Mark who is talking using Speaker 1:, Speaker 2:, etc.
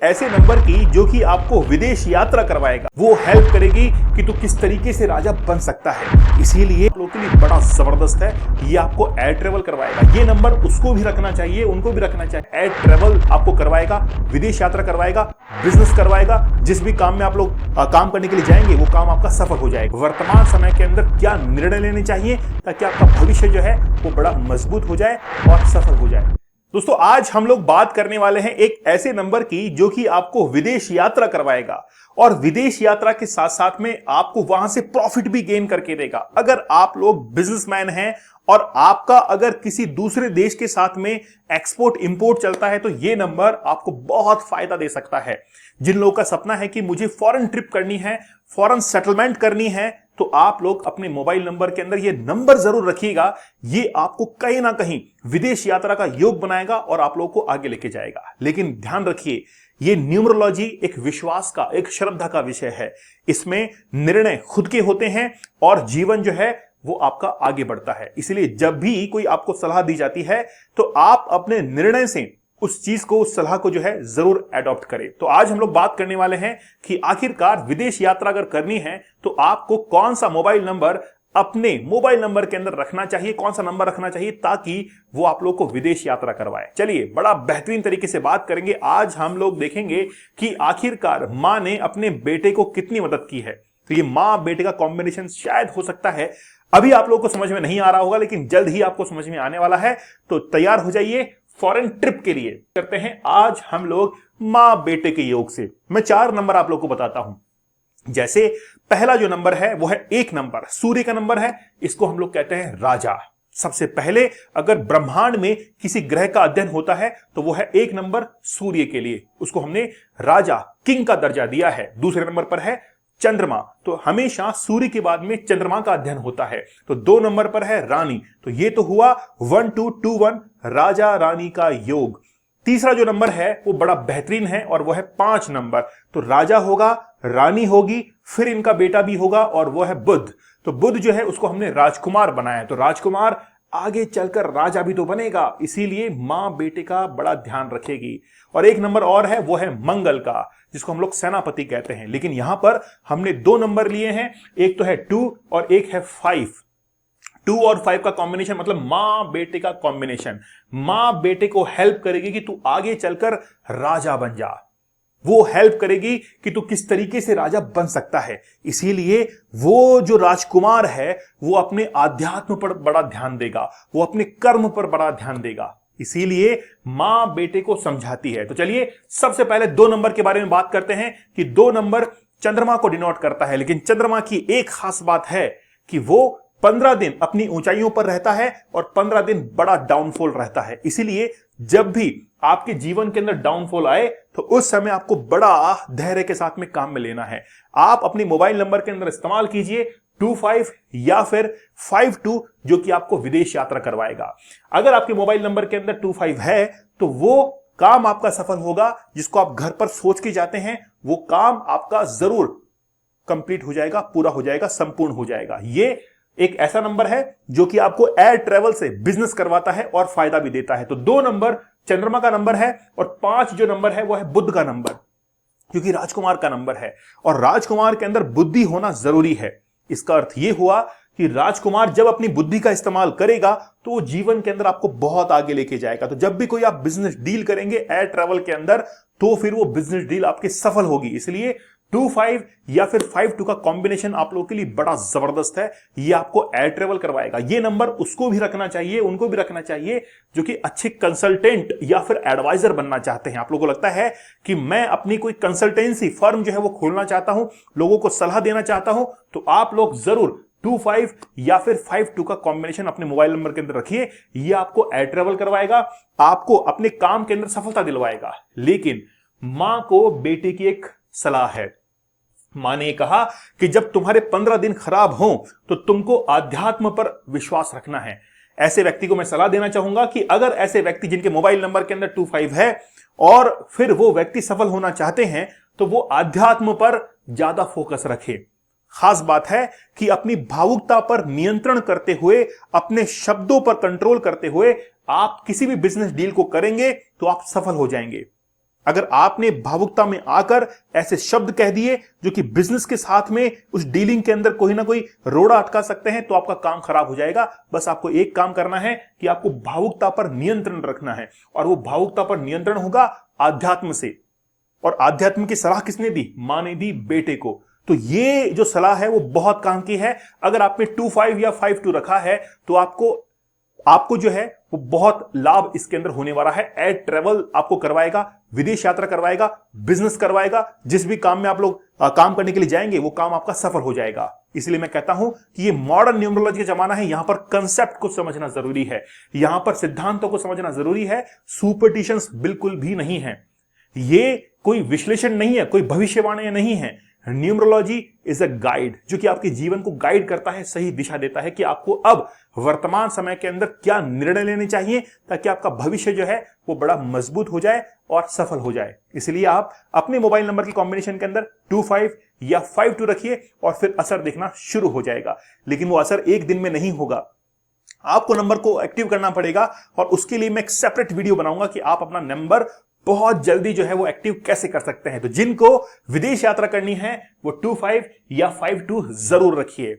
Speaker 1: ऐसे नंबर की जो कि आपको विदेश यात्रा करवाएगा, वो हेल्प करेगी कि तू किस तरीके से राजा बन सकता है। इसीलिए लोगों के लिए बड़ा जबरदस्त है, ये आपको एयर ट्रेवल करवाएगा। ये नंबर उसको भी रखना चाहिए, उनको भी रखना चाहिए। एयर ट्रेवल आपको करवाएगा, विदेश यात्रा करवाएगा, बिजनेस करवाएगा। जिस भी काम में आप लोग काम करने के लिए जाएंगे वो काम आपका सफल हो जाएगा। वर्तमान समय के अंदर क्या निर्णय लेने चाहिए ताकि आपका भविष्य जो है वो बड़ा मजबूत हो जाए और सफल हो जाए। दोस्तों, आज हम लोग बात करने वाले हैं एक ऐसे नंबर की जो कि आपको विदेश यात्रा करवाएगा और विदेश यात्रा के साथ साथ में आपको वहां से प्रॉफिट भी गेन करके देगा। अगर आप लोग बिजनेसमैन हैं और आपका अगर किसी दूसरे देश के साथ में एक्सपोर्ट इंपोर्ट चलता है तो यह नंबर आपको बहुत फायदा दे सकता है। जिन लोगों का सपना है कि मुझे फॉरेन ट्रिप करनी है, फॉरेन सेटलमेंट करनी है, तो आप लोग अपने मोबाइल नंबर के अंदर ये नंबर जरूर रखिएगा। ये आपको कहीं ना कहीं विदेश यात्रा का योग बनाएगा और आप लोगों को आगे लेके जाएगा। लेकिन ध्यान रखिए, ये न्यूमरोलॉजी एक विश्वास का, एक श्रद्धा का विषय है। इसमें निर्णय खुद के होते हैं और जीवन जो है वो आपका आगे बढ़ता है। इसलिए जब भी कोई आपको सलाह दी जाती है तो आप अपने निर्णय से उस चीज को, उस सलाह को जो है जरूर एडॉप्ट करें। तो आज हम लोग बात करने वाले हैं कि आखिरकार विदेश यात्रा अगर करनी है तो आपको कौन सा मोबाइल नंबर अपने मोबाइल नंबर के अंदर रखना चाहिए, कौन सा नंबर रखना चाहिए ताकि वो आप लोग को विदेश यात्रा करवाए। चलिए बड़ा बेहतरीन तरीके से बात करेंगे। आज हम लोग देखेंगे कि आखिरकार मां ने अपने बेटे को कितनी मदद की है। तो ये मां बेटे का कॉम्बिनेशन शायद हो सकता है अभी आप लोग को समझ में नहीं आ रहा होगा, लेकिन जल्द ही आपको समझ में आने वाला है। तो तैयार हो जाइए फॉरेन ट्रिप के लिए। करते हैं आज हम लोग मां बेटे के योग से। मैं 4 नंबर आप लोग को बताता हूं। जैसे पहला जो नंबर है वो है 1 नंबर, सूर्य का नंबर है। इसको हम लोग कहते हैं राजा। सबसे पहले अगर ब्रह्मांड में किसी ग्रह का अध्ययन होता है तो वो है 1 नंबर सूर्य के लिए, उसको हमने राजा, किंग का दर्जा दिया है। दूसरे नंबर पर है चंद्रमा, तो हमेशा सूर्य के बाद में चंद्रमा का अध्ययन होता है। तो 2 नंबर पर है रानी, तो ये तो हुआ 1 2 2 1 राजा रानी का योग। तीसरा जो नंबर है वो बड़ा बेहतरीन है और वो है 5 नंबर। तो राजा होगा, रानी होगी, फिर इनका बेटा भी होगा और वो है बुध। तो बुध जो है उसको हमने राजकुमार बनाया, तो राजकुमार आगे चलकर राजा भी तो बनेगा। इसीलिए मां बेटे का बड़ा ध्यान रखेगी। और 1 नंबर और है वो है मंगल का, जिसको हम लोग सेनापति कहते हैं। लेकिन यहां पर हमने 2 नंबर लिए हैं, एक तो है 2 और एक है 5। 2 और 5 का कॉम्बिनेशन मतलब मां बेटे का कॉम्बिनेशन। मां बेटे को हेल्प करेगी कि तू आगे चलकर राजा बन जा। वो हेल्प करेगी कि तू किस तरीके से राजा बन सकता है। इसीलिए वो जो राजकुमार है वो अपने आध्यात्म पर बड़ा ध्यान देगा, वो अपने कर्म पर बड़ा ध्यान देगा। इसीलिए मां बेटे को समझाती है। तो चलिए सबसे पहले 2 नंबर के बारे में बात करते हैं कि 2 नंबर चंद्रमा को डिनोट करता है। लेकिन चंद्रमा की एक खास बात है कि वो 15 दिन अपनी ऊंचाइयों पर रहता है और 15 दिन बड़ा डाउनफॉल रहता है। इसीलिए जब भी आपके जीवन के अंदर डाउनफॉल आए तो उस समय आपको बड़ा धैर्य के साथ में काम में लेना है। आप अपनी मोबाइल नंबर के अंदर इस्तेमाल कीजिए 25 या फिर 52, जो कि आपको विदेश यात्रा करवाएगा। अगर आपके मोबाइल नंबर के अंदर 25 है तो वो काम आपका सफल होगा जिसको आप घर पर सोच के जाते हैं, वो काम आपका जरूर कंप्लीट हो जाएगा, पूरा हो जाएगा, संपूर्ण हो जाएगा। ये एक ऐसा नंबर है जो कि आपको एयर ट्रेवल से बिजनेस करवाता है और फायदा भी देता है। तो 2 नंबर चंद्रमा का नंबर है और 5 जो नंबर है वो है बुध का नंबर, क्योंकि राजकुमार का नंबर है और राजकुमार के अंदर बुद्धि होना जरूरी है। इसका अर्थ यह हुआ कि राजकुमार जब अपनी बुद्धि का इस्तेमाल करेगा तो वो जीवन के अंदर आपको बहुत आगे लेके जाएगा। तो जब भी कोई आप बिजनेस डील करेंगे एयर ट्रैवल के अंदर तो फिर वो बिजनेस डील आपकी सफल होगी। इसलिए 2-5 या फिर 5-2 का कॉम्बिनेशन आप लोगों के लिए बड़ा जबरदस्त है। ये आपको एयर ट्रेवल करवाएगा। ये नंबर उसको भी रखना चाहिए, उनको भी रखना चाहिए जो कि अच्छे कंसल्टेंट या फिर एडवाइजर बनना चाहते हैं। आप लोगों को लगता है कि मैं अपनी कोई कंसल्टेंसी फर्म जो है वो खोलना चाहता हूं, लोगों को सलाह देना चाहता हूं, तो आप लोग जरूर 2-5 या फिर 5-2 का कॉम्बिनेशन अपने मोबाइल नंबर के अंदर रखिए। ये आपको एयर ट्रेवल करवाएगा, आपको अपने काम के अंदर सफलता दिलवाएगा। लेकिन मां को बेटे की एक सलाह है। मां ने कहा कि जब तुम्हारे 15 दिन खराब हों तो तुमको आध्यात्म पर विश्वास रखना है। ऐसे व्यक्ति को मैं सलाह देना चाहूंगा कि अगर ऐसे व्यक्ति जिनके मोबाइल नंबर के अंदर 25 है और फिर वो व्यक्ति सफल होना चाहते हैं तो वो आध्यात्म पर ज्यादा फोकस रखे। खास बात है कि अपनी भावुकता पर नियंत्रण करते हुए, अपने शब्दों पर कंट्रोल करते हुए आप किसी भी बिजनेस डील को करेंगे तो आप सफल हो जाएंगे। अगर आपने भावुकता में आकर ऐसे शब्द कह दिए जो कि बिजनेस के साथ में उस डीलिंग के अंदर कोई ना कोई रोड़ा अटका सकते हैं, तो आपका काम खराब हो जाएगा। बस आपको एक काम करना है कि आपको भावुकता पर नियंत्रण रखना है, और वो भावुकता पर नियंत्रण होगा आध्यात्म से। और आध्यात्म की सलाह किसने दी? मां ने दी बेटे को। तो ये जो सलाह है वो बहुत काम की है। अगर आपने 2-5 या 5-2 रखा है तो आपको जो है वो बहुत लाभ इसके अंदर होने वाला है। एयर ट्रेवल आपको करवाएगा, विदेश यात्रा करवाएगा, बिजनेस करवाएगा। जिस भी काम में आप लोग काम करने के लिए जाएंगे वो काम आपका सफल हो जाएगा। इसलिए मैं कहता हूं कि ये मॉडर्न न्यूमरोलॉजी का जमाना है। यहां पर कंसेप्ट को समझना जरूरी है, यहां पर सिद्धांतों को समझना जरूरी है। सुपरस्टिशंस बिल्कुल भी नहीं है, ये कोई विश्लेषण नहीं है, कोई भविष्यवाणी नहीं है। न्यूमरोलॉजी इज अ गाइड जो कि आपके जीवन को गाइड करता है, सही दिशा देता है कि आपको अब वर्तमान समय के अंदर क्या निर्णय लेने चाहिए ताकि आपका भविष्य जो है वो बड़ा मजबूत हो जाए और सफल हो जाए। इसलिए आप अपने मोबाइल नंबर के कॉम्बिनेशन के अंदर 25 या 52 रखिए और फिर असर देखना शुरू हो जाएगा। लेकिन वो असर एक दिन में नहीं होगा, आपको नंबर को एक्टिव करना पड़ेगा। और उसके लिए मैं एक सेपरेट वीडियो बनाऊंगा कि आप अपना नंबर बहुत जल्दी जो है वो एक्टिव कैसे कर सकते हैं। तो जिनको विदेश यात्रा करनी है वो 25 या 52 जरूर रखिए।